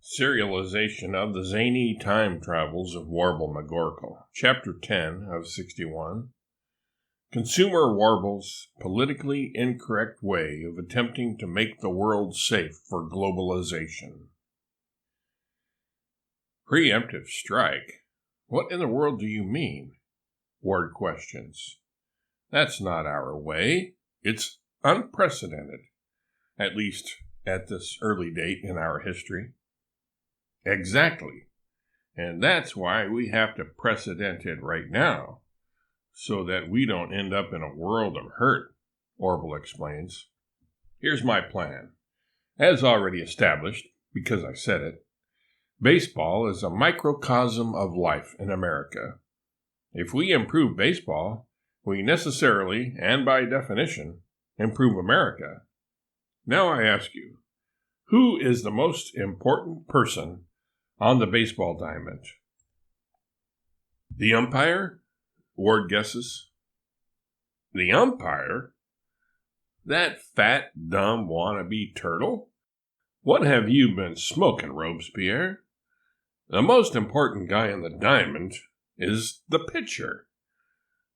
Serialization of the Zany Time Travels of Warble McGorkle, Chapter 10 of 61. Consumer Warble's politically incorrect way of attempting to make the world safe for globalization. Preemptive strike? What in the world do you mean? Ward questions. That's not our way. It's unprecedented, at least at this early date in our history. Exactly. And that's why we have to precedent it right now, so that we don't end up in a world of hurt, Warble explains. Here's my plan. As already established, because I said it, baseball is a microcosm of life in America. If we improve baseball, we necessarily, and by definition, improve America. Now I ask you, who is the most important person on the baseball diamond? The umpire? Ward guesses. The umpire? That fat, dumb, wannabe turtle? What have you been smoking, Robespierre? The most important guy on the diamond is the pitcher.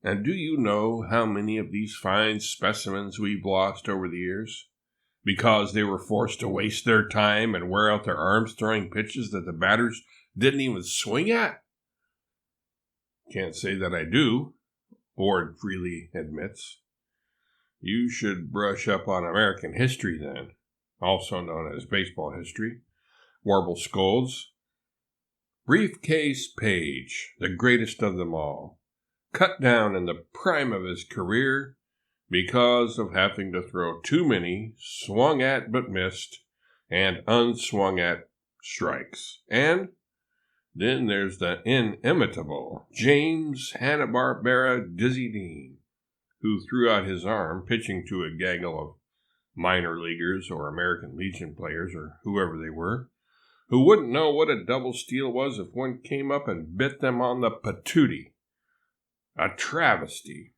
And do you know how many of these fine specimens we've lost over the years? Because they were forced to waste their time and wear out their arms throwing pitches that the batters didn't even swing at? Can't say that I do, Ward freely admits. You should brush up on American history then, also known as baseball history, Warble scolds. Briefcase Page, the greatest of them all, cut down in the prime of his career because of having to throw too many swung at but missed and unswung at strikes. And then there's the inimitable James Hanna-Barbera Dizzy Dean, who threw out his arm pitching to a gaggle of minor leaguers or American Legion players or whoever they were, who wouldn't know what a double steal was if one came up and bit them on the patootie. A travesty.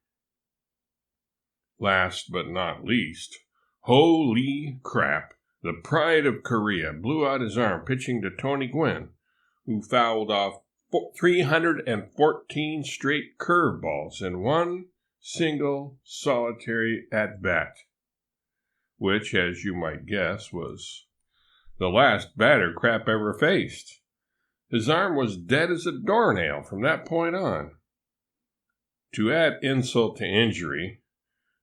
Last but not least, holy crap, the pride of Korea blew out his arm pitching to Tony Gwynn, who fouled off 314 straight curveballs in one single solitary at-bat, which, as you might guess, was the last batter Crap ever faced. His arm was dead as a doornail from that point on. To add insult to injury,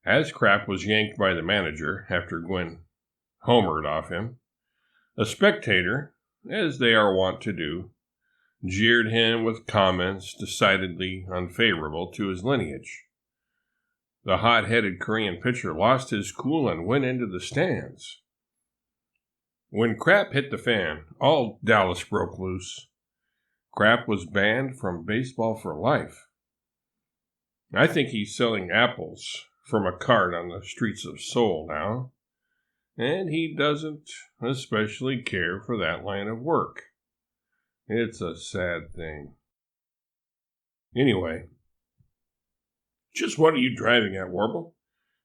as Crap was yanked by the manager after Gwynn homered off him, a spectator, as they are wont to do, jeered him with comments decidedly unfavorable to his lineage. The hot-headed Korean pitcher lost his cool and went into the stands. When Crap hit the fan, all Dallas broke loose. Crap was banned from baseball for life. I think he's selling apples from a cart on the streets of Seoul now, and he doesn't especially care for that line of work. It's a sad thing. Anyway, just what are you driving at, Warble,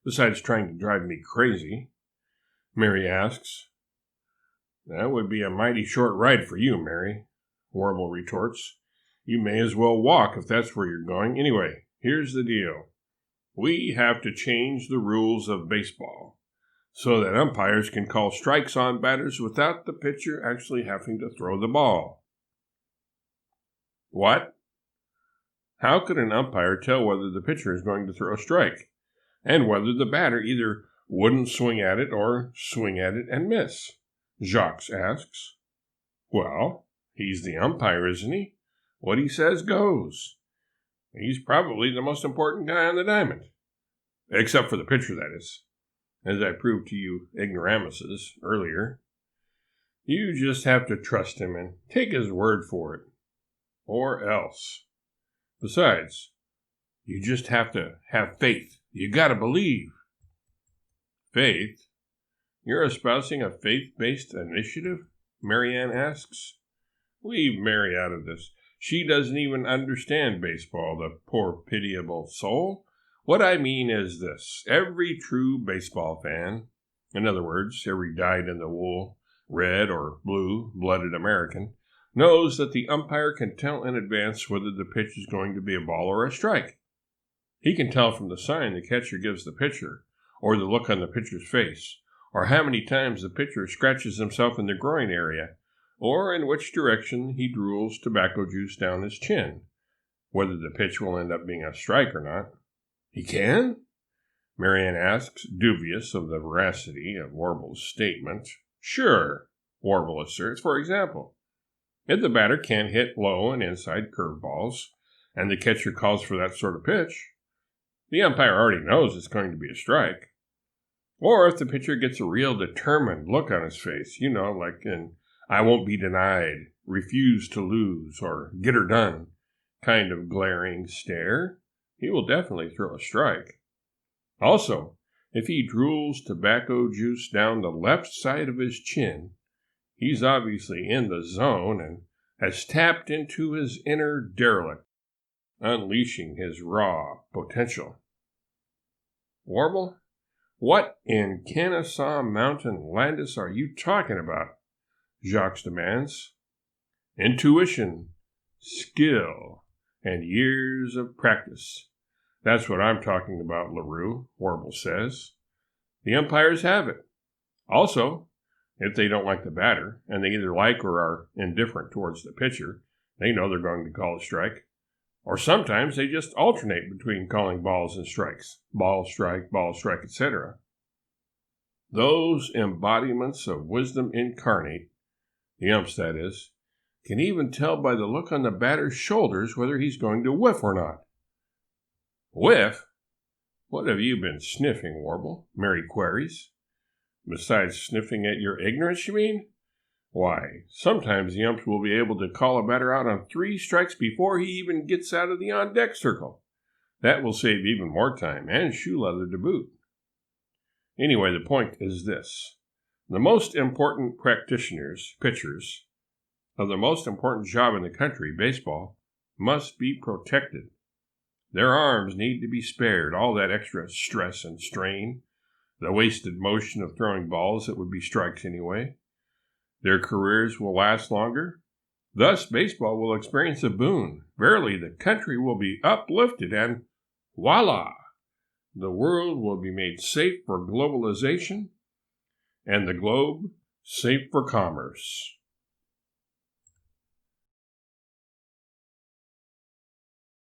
besides trying to drive me crazy? Mary asks. That would be a mighty short ride for you, Mary, Warble retorts. You may as well walk if that's where you're going. Anyway, here's the deal. We have to change the rules of baseball so that umpires can call strikes on batters without the pitcher actually having to throw the ball. What? How could an umpire tell whether the pitcher is going to throw a strike, and whether the batter either wouldn't swing at it or swing at it and miss? Jacques asks. Well, he's the umpire, isn't he? What he says goes. He's probably the most important guy on the diamond. Except for the pitcher, that is. As I proved to you ignoramuses earlier. You just have to trust him and take his word for it. Or else. Besides, you just have to have faith. You gotta believe. Faith? You're espousing a faith-based initiative? Marianne asks. Leave Mary out of this. She doesn't even understand baseball, the poor pitiable soul. What I mean is this. Every true baseball fan, in other words, every dyed-in-the-wool red or blue-blooded American, knows that the umpire can tell in advance whether the pitch is going to be a ball or a strike. He can tell from the sign the catcher gives the pitcher, or the look on the pitcher's face, or how many times the pitcher scratches himself in the groin area, or in which direction he drools tobacco juice down his chin, whether the pitch will end up being a strike or not. He can? Marianne asks, dubious of the veracity of Warble's statement. Sure, Warble asserts. For example, if the batter can't hit low and inside curveballs, and the catcher calls for that sort of pitch, the umpire already knows it's going to be a strike. Or if the pitcher gets a real determined look on his face, like in I won't be denied, refuse to lose, or get her done kind of glaring stare, he will definitely throw a strike. Also, if he drools tobacco juice down the left side of his chin, he's obviously in the zone and has tapped into his inner derelict, unleashing his raw potential. Warble, what in Kennesaw Mountain Landis are you talking about? Jacques demands. Intuition, skill, and years of practice. That's what I'm talking about, LaRue, Warble says. The umpires have it. Also, if they don't like the batter, and they either like or are indifferent towards the pitcher, they know they're going to call a strike. Or sometimes they just alternate between calling balls and strikes. Ball, strike, etc. Those embodiments of wisdom incarnate, the umps that is, can even tell by the look on the batter's shoulders whether he's going to whiff or not. Whiff? What have you been sniffing, Warble? Mary queries. Besides sniffing at your ignorance, you mean? Why, sometimes the umps will be able to call a batter out on 3 strikes before he even gets out of the on-deck circle. That will save even more time and shoe leather to boot. Anyway, the point is this. The most important pitchers, of the most important job in the country, baseball, must be protected. Their arms need to be spared all that extra stress and strain, the wasted motion of throwing balls that would be strikes anyway. Their careers will last longer. Thus, baseball will experience a boon. Verily, the country will be uplifted and voila! The world will be made safe for globalization and the globe safe for commerce.